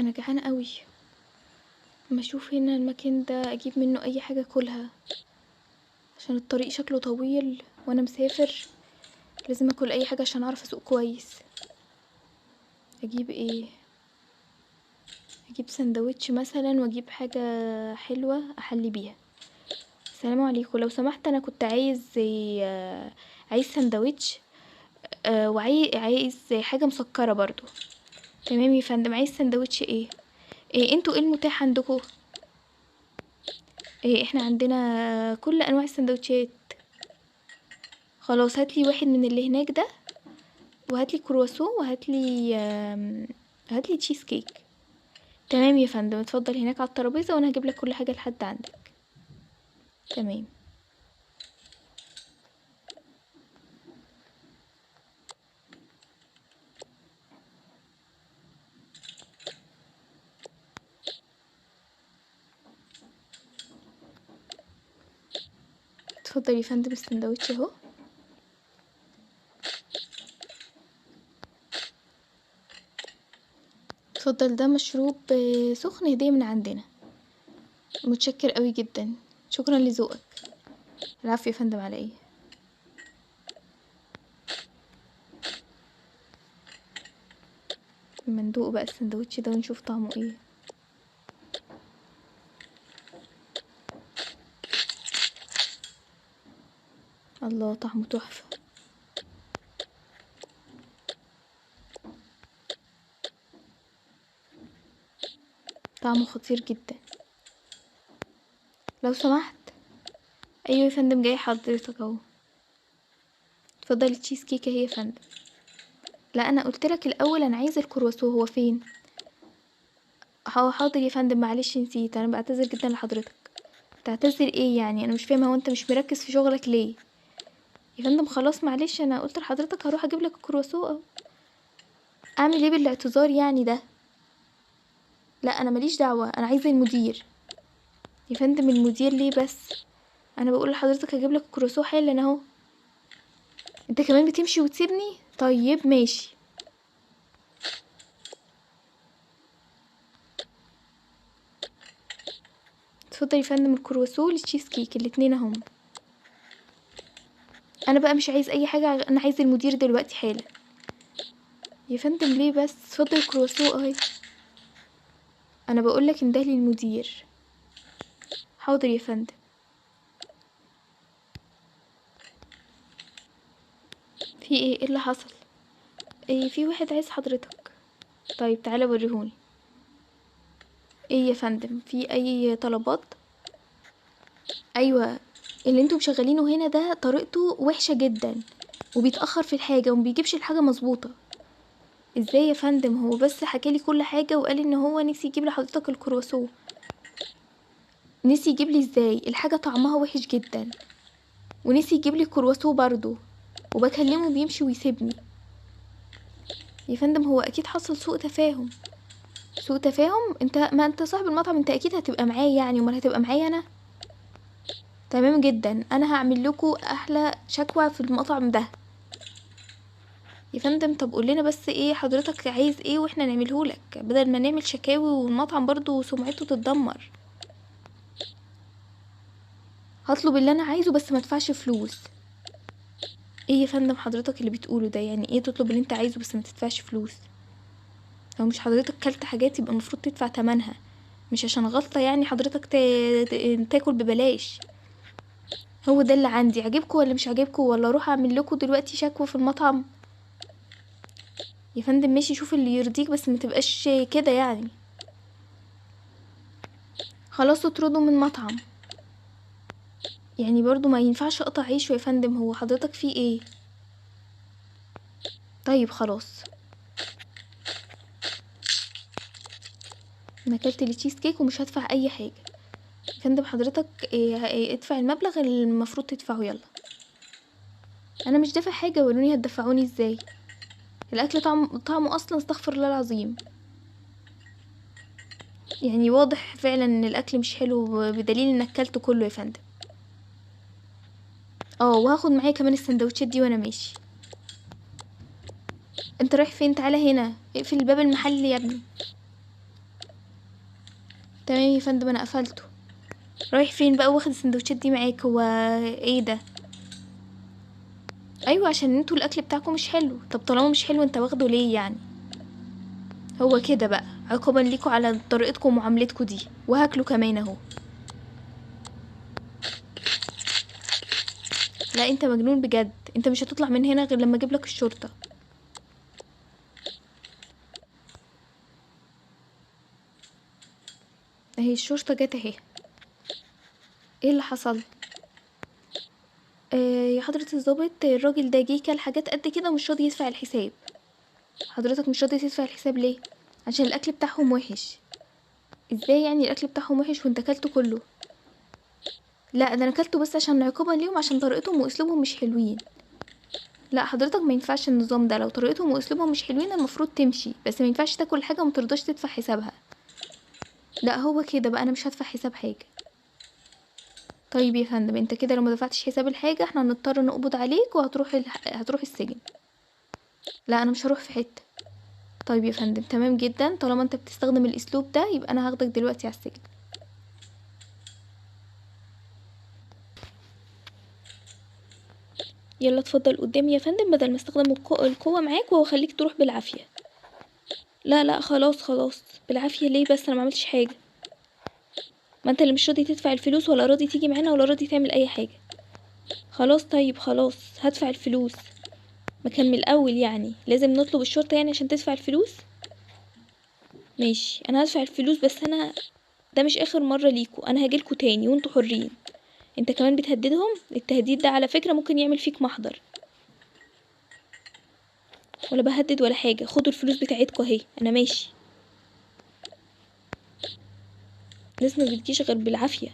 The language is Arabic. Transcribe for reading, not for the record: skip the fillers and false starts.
انا جعانه قوي. اما اشوف هنا المكان ده اجيب منه اي حاجه كلها، عشان الطريق شكله طويل وانا مسافر. لازم اكل اي حاجه عشان اعرف اسوق كويس. اجيب ايه؟ اجيب سندوتش مثلا واجيب حاجه حلوه احلي بيها. السلام عليكم، لو سمحت انا كنت عايز سندوتش. عايز حاجه مسكره برضو. تمام يا فندم، عايز سندوتش ايه انتوا ايه المتاح عندكم؟ احنا عندنا كل انواع السندوتشات. خلاص هاتلي واحد من اللي هناك ده، وهاتلي كرواسون، هاتلي تشيز كيك. تمام يا فندم، اتفضل هناك على الترابيزه وانا هجيب لك كل حاجه لحد عندك. تمام. اتفضل يا فندم السندوتش اهو. اتفضل، ده مشروب سخن هدية من عندنا. متشكر قوي جدا، شكرا لذوقك. العفو يا فندم، على ايه؟ اما ندوق بقى السندوتش ده ونشوف طعمه ايه. الله، طعمه تحفه. طعمه خطير جدا. لو سمحت. ايوه يا فندم، جاي حضرتك اهو. اتفضل التشيز كيك اهي يا فندم. لا، انا قلت لك الاول انا عايز الكرواسون، هو فين؟ حاضر يا فندم، معلش نسيت، انا بعتذر جدا لحضرتك. تعتذر ايه يعني؟ انا مش فاهمه، هو انت مش مركز في شغلك ليه؟ يا فندم خلاص معلش، انا قلت لحضرتك هروح اجيب لك الكرواسون اهو. اعمل ايه بالاعتذار يعني ده؟ لا انا ماليش دعوه، انا عايزه المدير. يا فندم المدير ليه بس؟ انا بقول لحضرتك هجيب لك الكرواسون حالا اهو. انت كمان بتمشي وتسيبني؟ طيب ماشي. اتفضل يا فندم الكرواسون والتشيز كيك الاتنين اهم. انا بقى مش عايز اي حاجه، انا عايز المدير دلوقتي حالا. يا فندم ليه بس؟ اتفضل الكرواسون اهي. انا بقولك انده لي المدير. حاضر يا فندم. في ايه اللي حصل؟ في واحد عايز حضرتك. طيب تعالى وريهوني. ايه يا فندم، في اي طلبات؟ ايوه، اللي انتوا مشغلينه هنا ده طريقته وحشه جدا، وبيتاخر في الحاجه وما بيجيبش الحاجه مظبوطه. ازاي يا فندم؟ هو بس حكالي كل حاجه وقال ان هو نسي يجيب لحضرتك الكرواسون. نسي يجيب لي ازاي؟ الحاجه طعمها وحش جدا، ونسي يجيب لي الكرواسون برضو، وبكلمه بيمشي ويسيبني. يا فندم هو اكيد حصل سوء تفاهم. سوء تفاهم؟ ما انت صاحب المطعم، انت اكيد هتبقى معايا يعني، امال هتبقى معايا انا؟ تمام جدا، انا هعمل لكم احلى شكوى في المطعم ده. يا فندم طب قول لنا بس ايه حضرتك عايز ايه واحنا نعمله لك، بدل ما نعمل شكاوي والمطعم برضو سمعته تتدمر. هطلب اللي انا عايزه بس ما ادفعش فلوس. ايه يا فندم حضرتك اللي بتقوله ده؟ يعني ايه تطلب اللي انت عايزه بس ما تدفعش فلوس؟ لو مش حضرتك كلت حاجات يبقى المفروض تدفع تمنها، مش عشان غلطة يعني حضرتك تاكل ببلاش. هو ده اللي عندي، عجبكم ولا مش عجبكم؟ ولا اروح اعمل لكم دلوقتي شكوى في المطعم؟ يا فندم ماشي، شوف اللي يرضيك بس ما تبقاش كده يعني. خلاص اطرده من المطعم. يعني برضو ما ينفعش اقطع عيشه يا فندم، هو حضرتك فيه ايه؟ طيب خلاص. انا اكلت التشيز كيك ومش هدفع اي حاجه. يا فندم حضرتك ادفع المبلغ اللي المفروض تدفعه، يلا. انا مش دافع حاجه، وروني هتدفعوني ازاي؟ الاكل طعمه اصلا استغفر الله العظيم. يعني واضح فعلا ان الاكل مش حلو، بدليل انك اكلته كله يا فندم. وهاخد معايا كمان السندوتشات دي وانا ماشي. انت رايح فين؟ تعالى هنا، اقفل باب المحل يا ابني. تمام يا فندم، انا قفلته. رايح فين بقى واخد السندوتشات دي معاك؟ هو ايه ده؟ ايوه عشان انتوا الاكل بتاعكم مش حلو. طب طالما مش حلو انت واخده ليه يعني؟ هو كده بقى عقابا ليكوا على طريقتكم ومعاملتكم دي، وهاكله كمان اهو. لا انت مجنون بجد، انت مش هتطلع من هنا غير لما اجيب لك الشرطه. اهي الشرطه جت اهي. ايه اللي حصل؟ يا حضرة الضابط، الراجل ده جه كل حاجات قد كده مش راضي يدفع الحساب. حضرتك مش راضي تدفع الحساب ليه؟ عشان الاكل بتاعهم وحش. ازاي يعني الاكل بتاعهم وحش وانت اكلته كله؟ لا ده انا اكلته بس عشان عقابا ليهم، عشان طريقتهم واسلوبهم مش حلوين. لا حضرتك ما ينفعش النظام ده، لو طريقتهم واسلوبهم مش حلوين المفروض تمشي، بس ما ينفعش تاكل حاجه وما ترضاش تدفع حسابها. لا هو كده بقى، انا مش هدفع حساب حاجه. طيب يا فندم انت كده لو ما دفعتش حساب الحاجه احنا هنضطر نقبض عليك وهتروح هتروح السجن. لا انا مش هروح في حته. طيب يا فندم تمام جدا، طالما انت بتستخدم الاسلوب ده يبقى انا هاخدك دلوقتي على السجن. يلا اتفضل قدامي يا فندم، بدل ما استخدم القوه معاك وهخليك تروح بالعافيه. لا لا خلاص خلاص، بالعافيه ليه بس؟ انا ما عملتش حاجه. ما انت اللي مش راضي تدفع الفلوس، ولا راضي تيجي معانا، ولا راضي تعمل اي حاجه. خلاص طيب خلاص هدفع الفلوس. ما كان من الاول يعني لازم نطلب الشرطه يعني عشان تدفع الفلوس؟ ماشي انا هدفع الفلوس، بس انا ده مش اخر مره ليكوا، انا هجيلكوا تاني وانتوا حرين. انت كمان بتهددهم؟ التهديد ده على فكره ممكن يعمل فيك محضر. ولا بهدد ولا حاجه، خدوا الفلوس بتاعتكوا اهي، انا ماشي. الناس ما بتجيش غير بالعافيه.